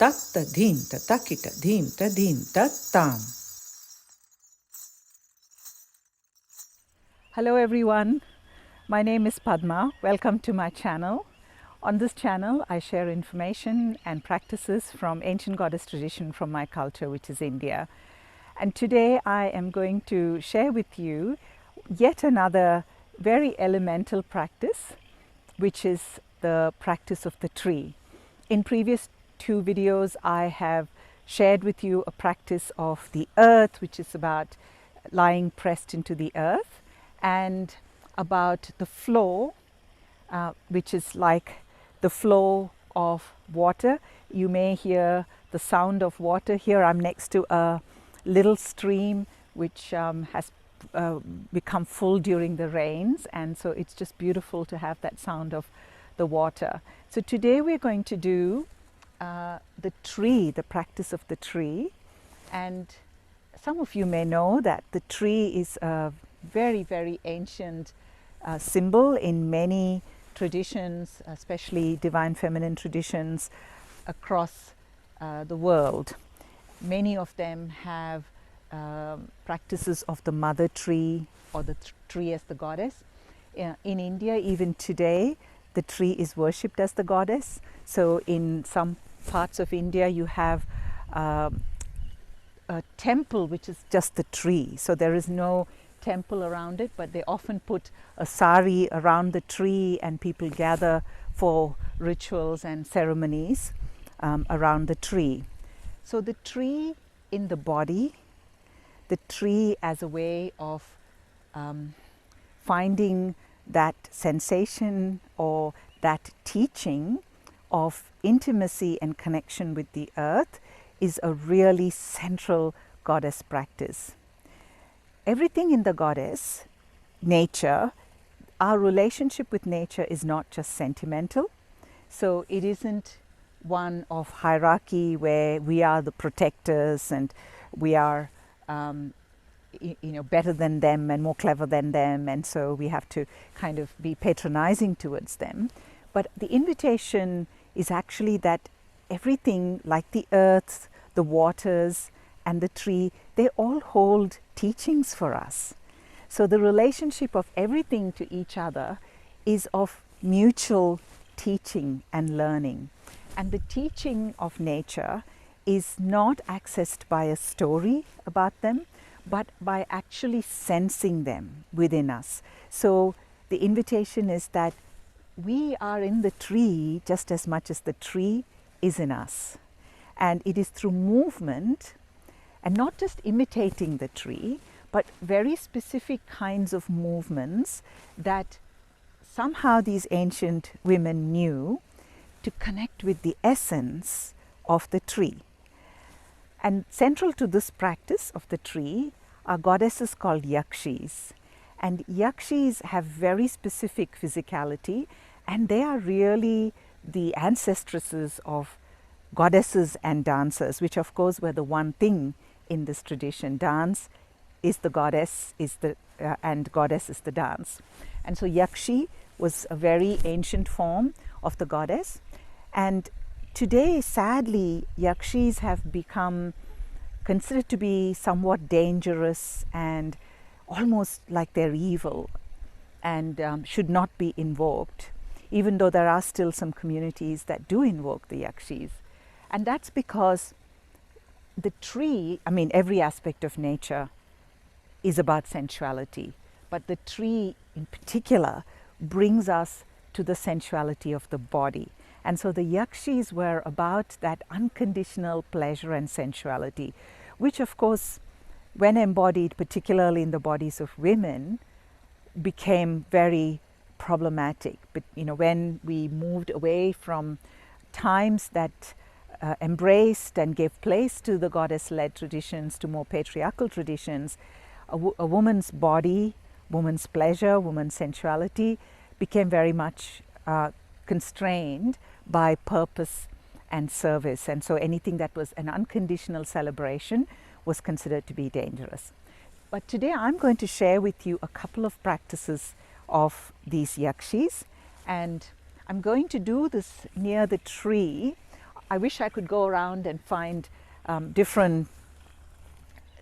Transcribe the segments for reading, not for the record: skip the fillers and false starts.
tatta dhim tatakita dhim tadim tattam. Hello everyone, my name is Padma. Welcome to my channel. On this channel I share information and practices from ancient goddess tradition from my culture, which is India. And today I am going to share with you yet another very elemental practice, which is the practice of the tree. In previous two videos I have shared with you a practice of the earth, which is about lying pressed into the earth, and about the flow, which is like the flow of water. You may hear the sound of water. Here I'm next to a little stream which has become full during the rains, and so it's just beautiful to have that sound of the water. So today we're going to do the tree, the practice of the tree. And some of you may know that the tree is a very, very ancient symbol in many traditions, especially divine feminine traditions across the world. Many of them have practices of the mother tree or the tree as the goddess. In India, even today, the tree is worshipped as the goddess. So in some parts of India, you have a temple which is just the tree. So there is no temple around it, but they often put a sari around the tree and people gather for rituals and ceremonies around the tree. So the tree in the body, the tree as a way of finding that sensation or that teaching of intimacy and connection with the earth, is a really central goddess practice. Everything in the goddess, nature, our relationship with nature is not just sentimental. So it isn't one of hierarchy where we are the protectors and we are better than them and more clever than them, and so we have to kind of be patronizing towards them. But the invitation is actually that everything, like the earth, the waters and the tree, they all hold teachings for us. So the relationship of everything to each other is of mutual teaching and learning. And the teaching of nature is not accessed by a story about them, but by actually sensing them within us. So the invitation is that we are in the tree just as much as the tree is in us. And it is through movement, and not just imitating the tree, but very specific kinds of movements that somehow these ancient women knew to connect with the essence of the tree. And central to this practice of the tree are goddesses called Yakshis. And Yakshis have very specific physicality, and they are really the ancestresses of goddesses and dancers, which of course were the one thing in this tradition. Dance is the goddess, and goddess is the dance. And so Yakshi was a very ancient form of the goddess. And today, sadly, Yakshis have become considered to be somewhat dangerous and almost like they're evil and should not be invoked, even though there are still some communities that do invoke the Yakshis. And that's because the tree, every aspect of nature is about sensuality, but the tree in particular brings us to the sensuality of the body. And so the Yakshis were about that unconditional pleasure and sensuality, which of course, when embodied particularly in the bodies of women, became very problematic. But when we moved away from times that embraced and gave place to the goddess-led traditions to more patriarchal traditions, a woman's body, woman's pleasure, woman's sensuality became very much constrained by purpose and service. And so anything that was an unconditional celebration was considered to be dangerous. But today I'm going to share with you a couple of practices of these Yakshis, and I'm going to do this near the tree I wish I could go around and find different.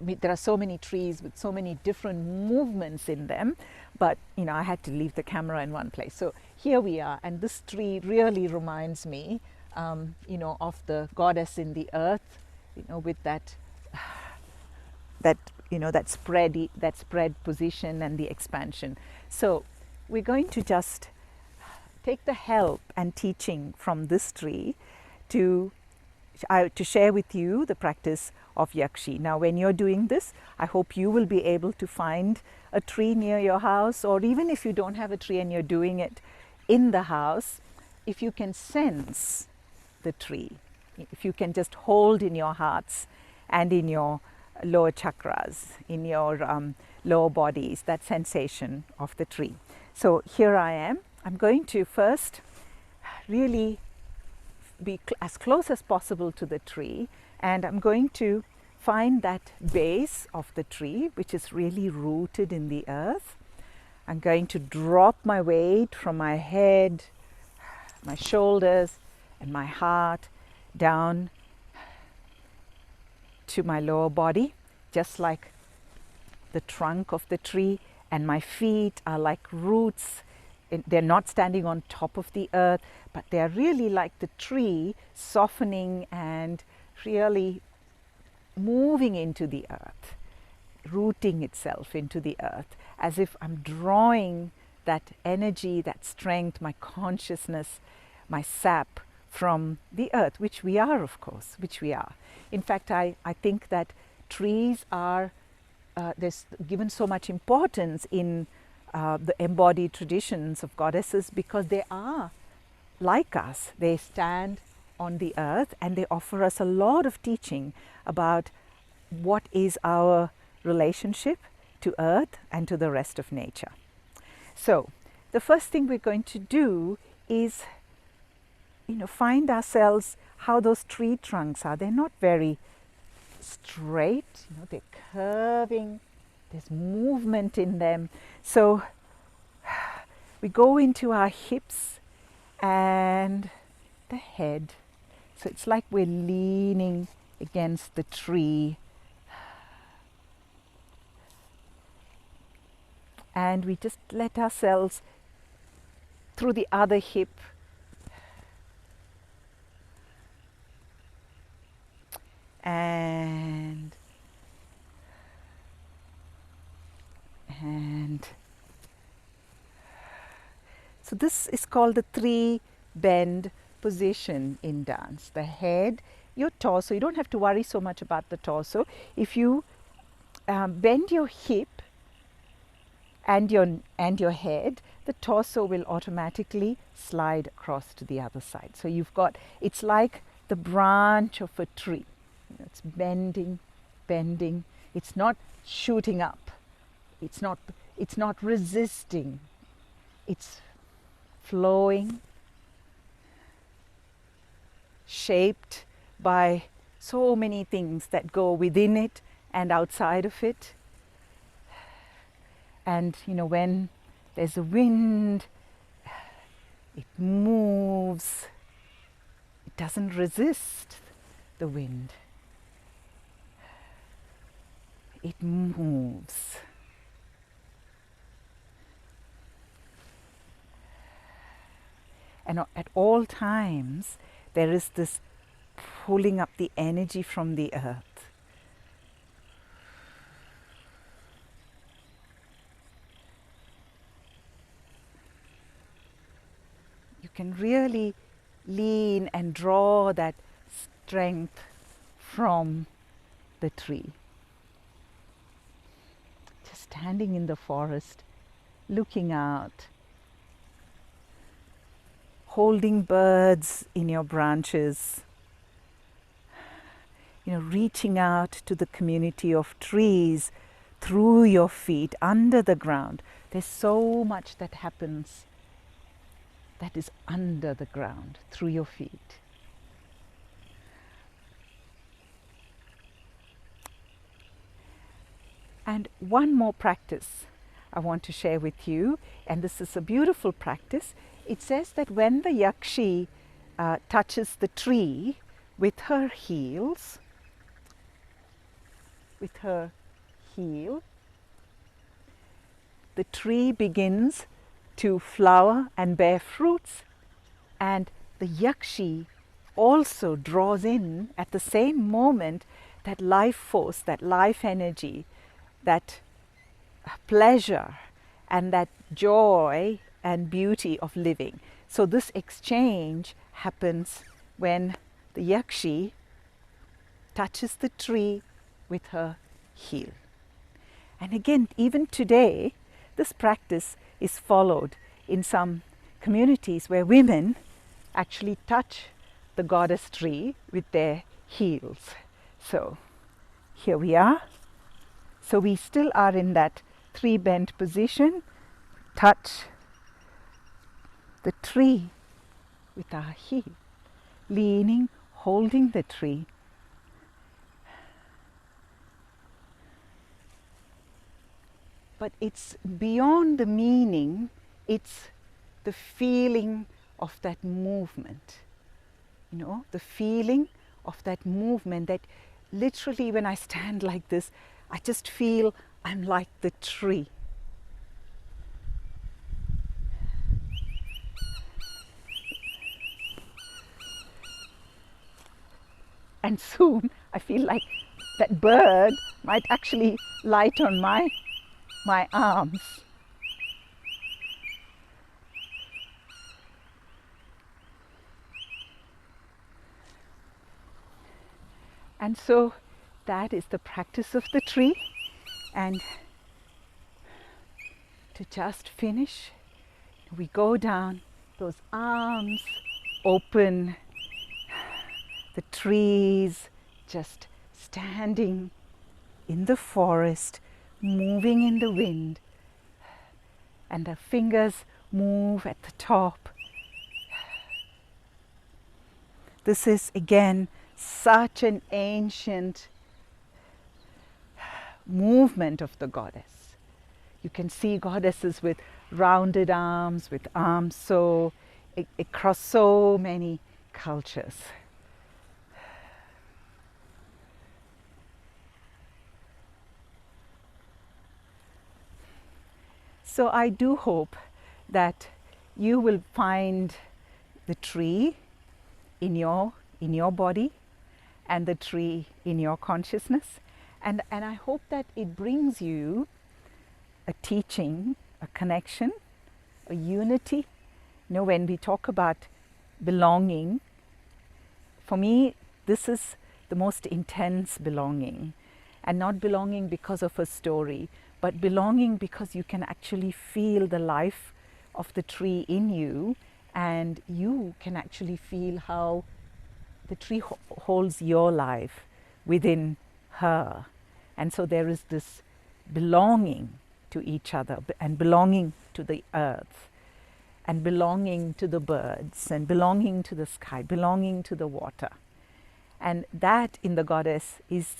There are so many trees with so many different movements in them, but I had to leave the camera in one place. So here we are, and this tree really reminds me, of the goddess in the earth, with that spread position and the expansion. So we're going to just take the help and teaching from this tree to share with you the practice of Yakshi. Now, when you're doing this, I hope you will be able to find a tree near your house, or even if you don't have a tree and you're doing it in the house, if you can sense the tree, if you can just hold in your hearts and in your lower chakras, in your lower bodies, that sensation of the tree. So here I am. I'm going to first really be as close as possible to the tree, and I'm going to find that base of the tree which is really rooted in the earth. I'm going to drop my weight from my head, my shoulders and my heart down to my lower body, just like the trunk of the tree, and my feet are like roots. They're not standing on top of the earth, but they're really like the tree, softening and really moving into the earth, rooting itself into the earth, as if I'm drawing that energy, that strength, my consciousness, my sap from the earth, which we are, of course, which we are. In fact, I think that trees are, there's given so much importance in the embodied traditions of goddesses, because they are like us. They stand on the earth and they offer us a lot of teaching about what is our relationship to earth and to the rest of nature. So the first thing we're going to do is find ourselves how those tree trunks are. They're not very straight, they're curving, there's movement in them. So we go into our hips and the head. So it's like we're leaning against the tree. And we just let ourselves through the other hip and so this is called the three bend position in dance. The head, your torso, you don't have to worry so much about the torso. If you bend your hip and your head, the torso will automatically slide across to the other side. So you've got, it's like the branch of a tree. It's bending. It's not shooting up. It's not resisting. It's flowing, shaped by so many things that go within it and outside of it. And when there's a wind, it moves. It doesn't resist the wind. It moves. And at all times, there is this pulling up the energy from the earth. You can really lean and draw that strength from the tree. Just standing in the forest, looking out, holding birds in your branches, reaching out to the community of trees through your feet, under the ground. There's so much that happens that is under the ground, through your feet. And one more practice I want to share with you, and this is a beautiful practice. It says that when the Yakshi touches the tree with her heels, with her heel, the tree begins to flower and bear fruits, and the Yakshi also draws in at the same moment that life force, that life energy, that pleasure and that joy and beauty of living. So this exchange happens when the Yakshi touches the tree with her heel. And again, even today, this practice is followed in some communities where women actually touch the goddess tree with their heels. So here we are. So we still are in that three bent position, touch the tree with our heel, leaning, holding the tree. But it's beyond the meaning, it's the feeling of that movement. You know, the feeling of that movement that literally when I stand like this, I just feel I'm like the tree. And soon I feel like that bird might actually light on my arms. And so that is the practice of the tree. And to just finish, we go down, those arms open, the trees just standing in the forest, moving in the wind, and the fingers move at the top. This is again such an ancient movement of the goddess. You can see goddesses with rounded arms, with arms so across so many cultures. So I do hope that you will find the tree in your body and the tree in your consciousness. And I hope that it brings you a teaching, a connection, a unity. You know, when we talk about belonging, for me, this is the most intense belonging. And not belonging because of a story, but belonging because you can actually feel the life of the tree in you, and you can actually feel how the tree holds your life within her. And so there is this belonging to each other, and belonging to the earth, and belonging to the birds, and belonging to the sky, belonging to the water. And that in the goddess is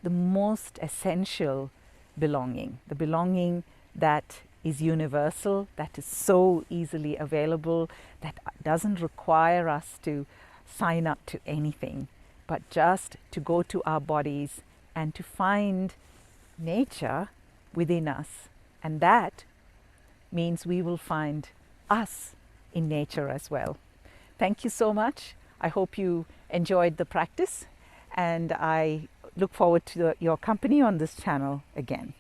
the most essential belonging, the belonging that is universal, that is so easily available, that doesn't require us to sign up to anything, but just to go to our bodies and to find nature within us. And that means we will find us in nature as well. Thank you so much. I hope you enjoyed the practice, and I look forward to your company on this channel again.